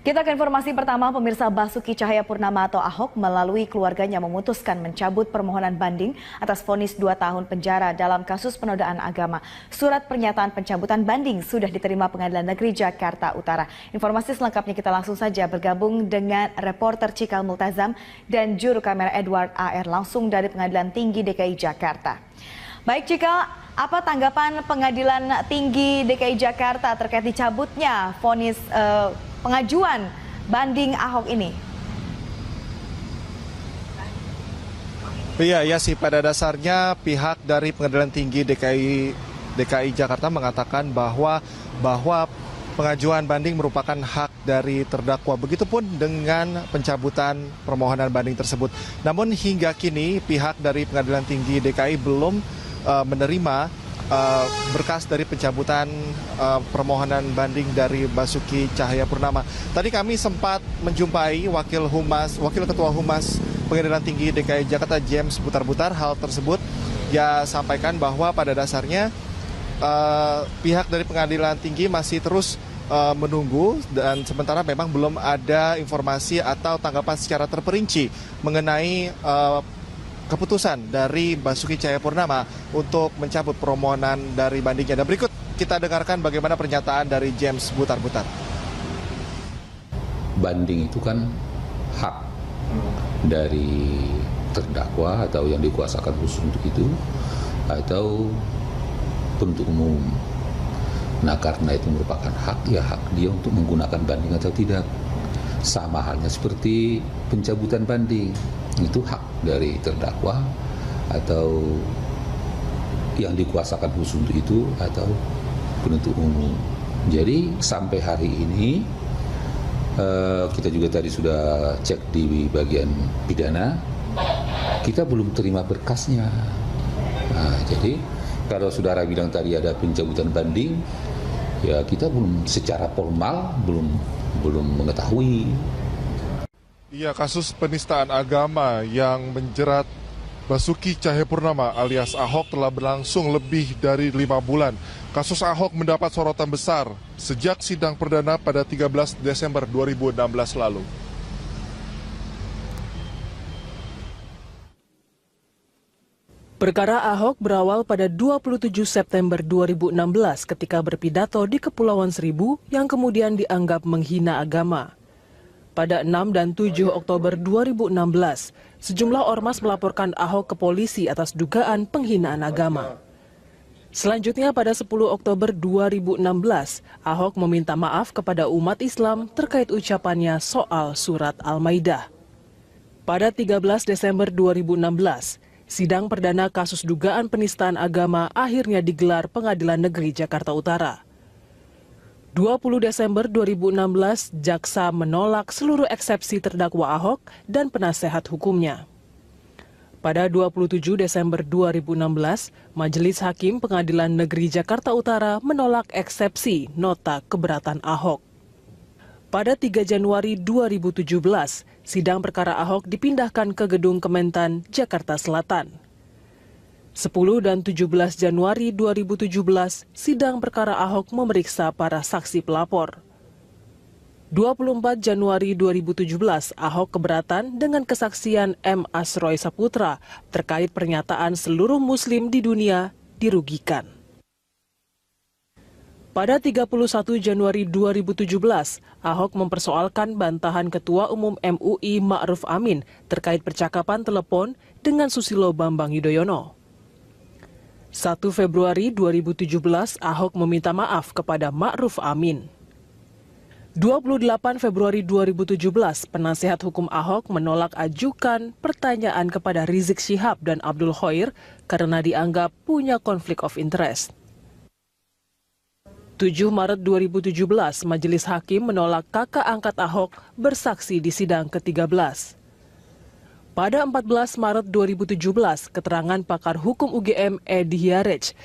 Kita ke informasi pertama, pemirsa. Basuki Cahayapurnama atau Ahok melalui keluarganya memutuskan mencabut permohonan banding atas vonis 2 tahun penjara dalam kasus penodaan agama. Surat pernyataan pencabutan banding sudah diterima Pengadilan Negeri Jakarta Utara. Informasi selengkapnya kita langsung saja bergabung dengan reporter Cikal Multazam dan juru kamera Edward AR langsung dari Pengadilan Tinggi DKI Jakarta. Baik Cikal, apa tanggapan Pengadilan Tinggi DKI Jakarta terkait dicabutnya vonis pengajuan banding Ahok ini? Iya sih, pada dasarnya pihak dari Pengadilan Tinggi DKI Jakarta mengatakan bahwa pengajuan banding merupakan hak dari terdakwa. Begitupun dengan pencabutan permohonan banding tersebut. Namun hingga kini pihak dari Pengadilan Tinggi DKI belum menerima berkas dari pencabutan permohonan banding dari Basuki Cahayapurnama. Tadi kami sempat menjumpai Wakil Ketua Humas Pengadilan Tinggi DKI Jakarta James Butar-Butar. Hal tersebut dia sampaikan bahwa pada dasarnya pihak dari Pengadilan Tinggi masih terus menunggu dan sementara memang belum ada informasi atau tanggapan secara terperinci mengenai keputusan dari Basuki Cahayapurnama untuk mencabut permohonan dari bandingnya. Dan berikut kita dengarkan bagaimana pernyataan dari James Butar-Butar. Banding itu kan hak dari terdakwa atau yang dikuasakan khusus untuk itu atau penuntut umum. Nah, karena itu merupakan hak dia untuk menggunakan banding atau tidak. Sama halnya seperti pencabutan banding. Itu hak dari terdakwa atau yang dikuasakan khusus untuk itu atau penuntut umum. Jadi sampai hari ini kita juga tadi sudah cek di bagian pidana, kita belum terima berkasnya. Nah, jadi kalau saudara bilang tadi ada pencabutan banding, ya kita belum secara formal belum mengetahui. Iya, kasus penistaan agama yang menjerat Basuki Cahayapurnama alias Ahok telah berlangsung lebih dari 5 bulan. Kasus Ahok mendapat sorotan besar sejak sidang perdana pada 13 Desember 2016 lalu. Perkara Ahok berawal pada 27 September 2016 ketika berpidato di Kepulauan Seribu yang kemudian dianggap menghina agama. Pada 6 dan 7 Oktober 2016, sejumlah ormas melaporkan Ahok ke polisi atas dugaan penghinaan agama. Selanjutnya pada 10 Oktober 2016, Ahok meminta maaf kepada umat Islam terkait ucapannya soal surat Al-Maidah. Pada 13 Desember 2016, sidang perdana kasus dugaan penistaan agama akhirnya digelar Pengadilan Negeri Jakarta Utara. 20 Desember 2016, jaksa menolak seluruh eksepsi terdakwa Ahok dan penasehat hukumnya. Pada 27 Desember 2016, Majelis Hakim Pengadilan Negeri Jakarta Utara menolak eksepsi nota keberatan Ahok. Pada 3 Januari 2017, sidang perkara Ahok dipindahkan ke Gedung Kementan, Jakarta Selatan. 10 dan 17 Januari 2017, sidang perkara Ahok memeriksa para saksi pelapor. 24 Januari 2017, Ahok keberatan dengan kesaksian M. Asroy Saputra terkait pernyataan seluruh muslim di dunia dirugikan. Pada 31 Januari 2017, Ahok mempersoalkan bantahan Ketua Umum MUI Ma'ruf Amin terkait percakapan telepon dengan Susilo Bambang Yudhoyono. 1 Februari 2017, Ahok meminta maaf kepada Ma'ruf Amin. 28 Februari 2017, penasehat hukum Ahok menolak ajukan pertanyaan kepada Rizik Syihab dan Abdul Khoir karena dianggap punya konflik of interest. 7 Maret 2017, Majelis Hakim menolak kakak angkat Ahok bersaksi di sidang ke-13. Pada 14 Maret 2017, keterangan pakar hukum UGM Edi Hiarej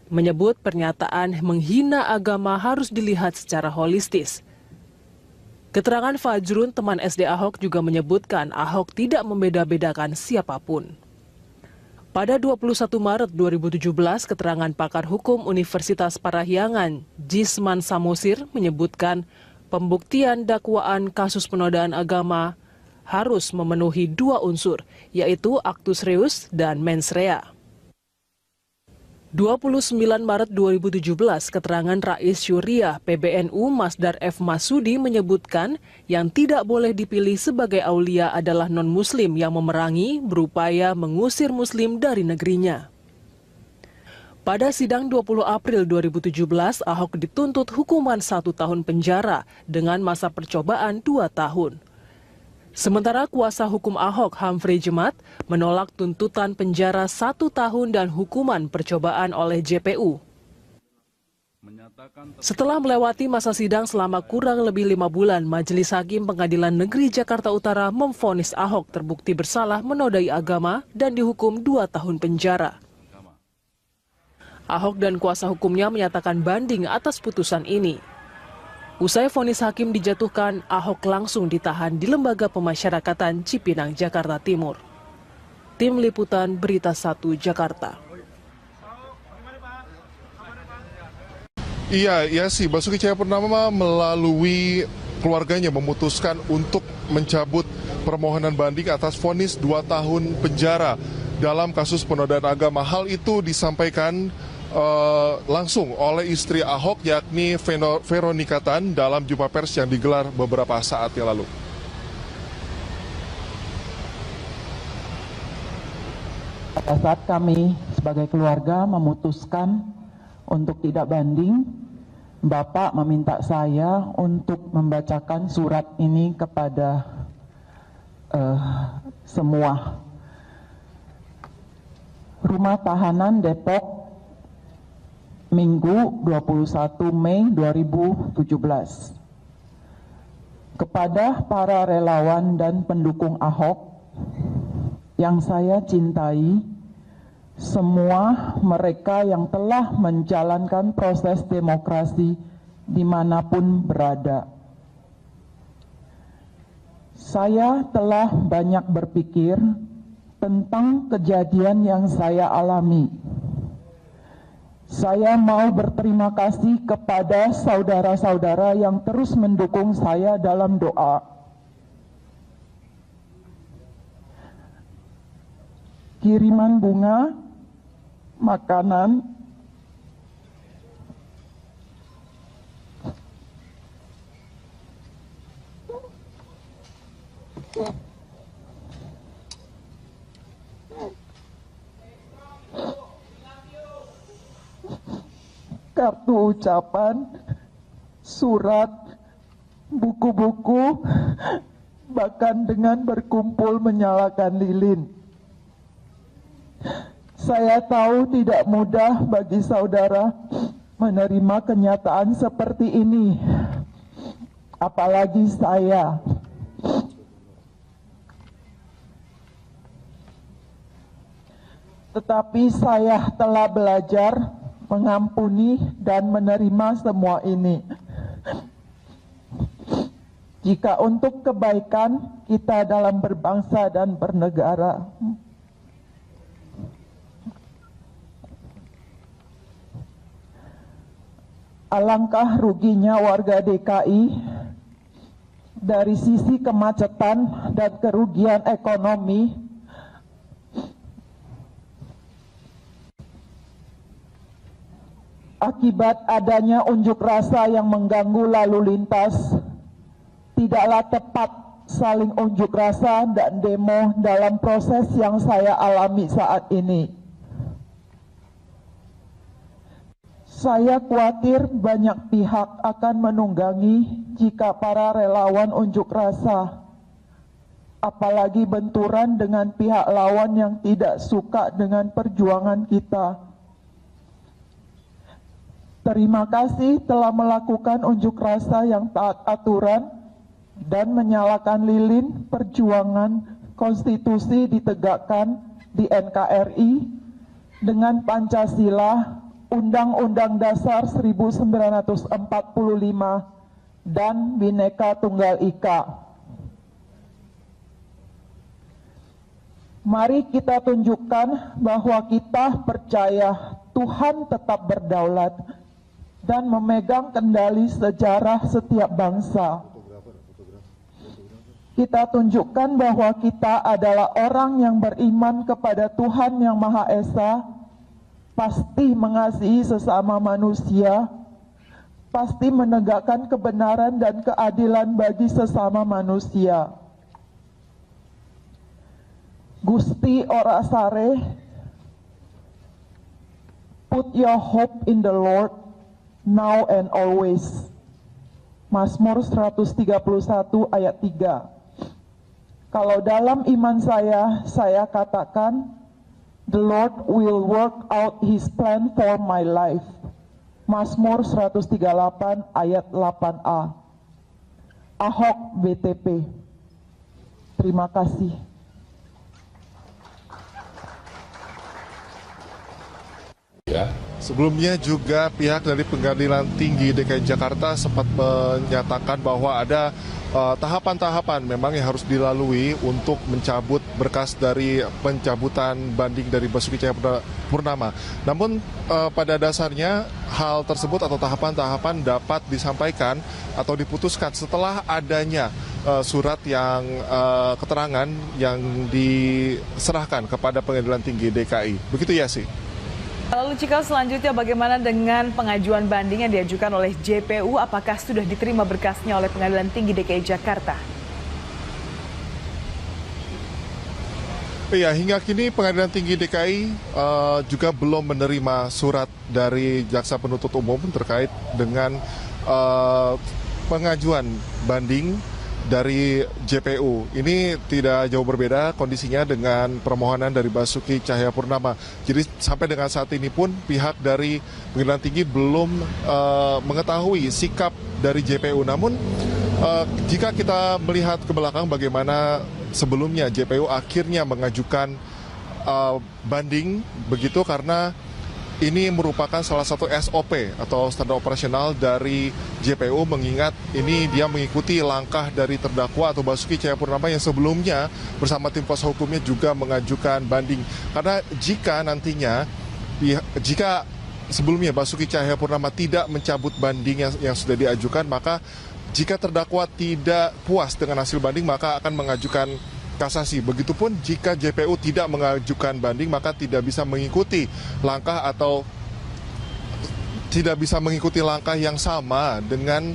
menyebut pernyataan menghina agama harus dilihat secara holistis. Keterangan Fajrun, teman SD Ahok, juga menyebutkan Ahok tidak membeda-bedakan siapapun. Pada 21 Maret 2017, keterangan pakar hukum Universitas Parahyangan, Jisman Samosir, menyebutkan pembuktian dakwaan kasus penodaan agama harus memenuhi 2 unsur, yaitu actus reus dan mens rea. 29 Maret 2017, keterangan Rais Syuriah PBNU Masdar F. Masudi menyebutkan yang tidak boleh dipilih sebagai aulia adalah non-muslim yang memerangi berupaya mengusir muslim dari negerinya. Pada sidang 20 April 2017, Ahok dituntut hukuman 1 tahun penjara dengan masa percobaan 2 tahun. Sementara kuasa hukum Ahok, Humphrey Jemat, menolak tuntutan penjara 1 tahun dan hukuman percobaan oleh JPU. Setelah melewati masa sidang selama kurang lebih 5 bulan, Majelis Hakim Pengadilan Negeri Jakarta Utara memvonis Ahok terbukti bersalah menodai agama dan dihukum 2 tahun penjara. Ahok dan kuasa hukumnya menyatakan banding atas putusan ini. Usai vonis hakim dijatuhkan, Ahok langsung ditahan di Lembaga Pemasyarakatan Cipinang, Jakarta Timur. Tim Liputan Berita 1 Jakarta. Iya sih, Basuki Cahayapurnama melalui keluarganya memutuskan untuk mencabut permohonan banding atas vonis 2 tahun penjara dalam kasus penodaan agama. Hal itu disampaikan langsung oleh istri Ahok, yakni Veronica Tan, dalam jumpa pers yang digelar beberapa saat yang lalu. Pada saat kami sebagai keluarga memutuskan untuk tidak banding, Bapak meminta saya untuk membacakan surat ini kepada semua. Rumah Tahanan Depok, Minggu 21 Mei 2017. Kepada para relawan dan pendukung Ahok yang saya cintai, semua mereka yang telah menjalankan proses demokrasi dimanapun berada. Saya telah banyak berpikir tentang kejadian yang saya alami. Saya mau berterima kasih kepada saudara-saudara yang terus mendukung saya dalam doa. Kiriman bunga, makanan, kartu ucapan, surat, buku-buku, bahkan dengan berkumpul menyalakan lilin. Saya tahu tidak mudah bagi saudara menerima kenyataan seperti ini, apalagi saya. Tetapi saya telah belajar mengampuni dan menerima semua ini. Jika untuk kebaikan kita dalam berbangsa dan bernegara. Alangkah ruginya warga DKI dari sisi kemacetan dan kerugian ekonomi akibat adanya unjuk rasa yang mengganggu lalu lintas. Tidaklah tepat saling unjuk rasa dan demo dalam proses yang saya alami saat ini. Saya khawatir banyak pihak akan menunggangi jika para relawan unjuk rasa, apalagi benturan dengan pihak lawan yang tidak suka dengan perjuangan kita. Terima kasih telah melakukan unjuk rasa yang taat aturan dan menyalakan lilin perjuangan konstitusi ditegakkan di NKRI dengan Pancasila, Undang-Undang Dasar 1945, dan Bhinneka Tunggal Ika. Mari kita tunjukkan bahwa kita percaya Tuhan tetap berdaulat dan memegang kendali sejarah setiap bangsa. Kita tunjukkan bahwa kita adalah orang yang beriman kepada Tuhan yang Maha Esa, pasti mengasihi sesama manusia, pasti menegakkan kebenaran dan keadilan bagi sesama manusia. Gusti ora sare, put your hope in the Lord, now and always. Mazmur 131 ayat 3. Kalau dalam iman saya katakan, the Lord will work out His plan for my life. Mazmur 138 ayat 8a. Ahok BTP. Terima kasih. Ya. Sebelumnya juga pihak dari Pengadilan Tinggi DKI Jakarta sempat menyatakan bahwa ada tahapan-tahapan memang yang harus dilalui untuk mencabut berkas dari pencabutan banding dari Basuki Cahayapurnama. Namun pada dasarnya hal tersebut atau tahapan-tahapan dapat disampaikan atau diputuskan setelah adanya surat yang keterangan yang diserahkan kepada Pengadilan Tinggi DKI. Begitu ya sih. Lalu Cika, selanjutnya bagaimana dengan pengajuan banding yang diajukan oleh JPU? Apakah sudah diterima berkasnya oleh Pengadilan Tinggi DKI Jakarta? Iya, hingga kini Pengadilan Tinggi DKI juga belum menerima surat dari Jaksa Penuntut Umum terkait dengan pengajuan banding dari JPU. Ini tidak jauh berbeda kondisinya dengan permohonan dari Basuki Cahayapurnama. Jadi sampai dengan saat ini pun pihak dari Pengadilan Tinggi belum mengetahui sikap dari JPU. Namun jika kita melihat ke belakang bagaimana sebelumnya JPU akhirnya mengajukan banding begitu karena ini merupakan salah satu SOP atau standar operasional dari JPU, mengingat ini dia mengikuti langkah dari terdakwa atau Basuki Cahayapurnama yang sebelumnya bersama tim kuasa hukumnya juga mengajukan banding. Karena jika nantinya, jika sebelumnya Basuki Cahayapurnama tidak mencabut banding yang sudah diajukan, maka jika terdakwa tidak puas dengan hasil banding maka akan mengajukan kasasi. Begitupun jika JPU tidak mengajukan banding maka tidak bisa mengikuti langkah atau tidak bisa mengikuti langkah yang sama dengan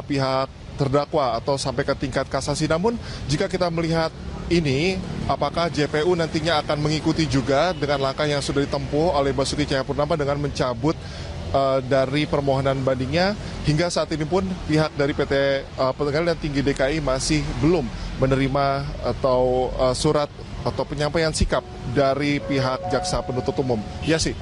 pihak terdakwa atau sampai ke tingkat kasasi. Namun jika kita melihat ini, apakah JPU nantinya akan mengikuti juga dengan langkah yang sudah ditempuh oleh Basuki Cahayapurnama dengan mencabut dari permohonan bandingnya? Hingga saat ini pun pihak dari Pengadilan Tinggi DKI masih belum menerima atau surat atau penyampaian sikap dari pihak Jaksa Penuntut Umum. Ya sih.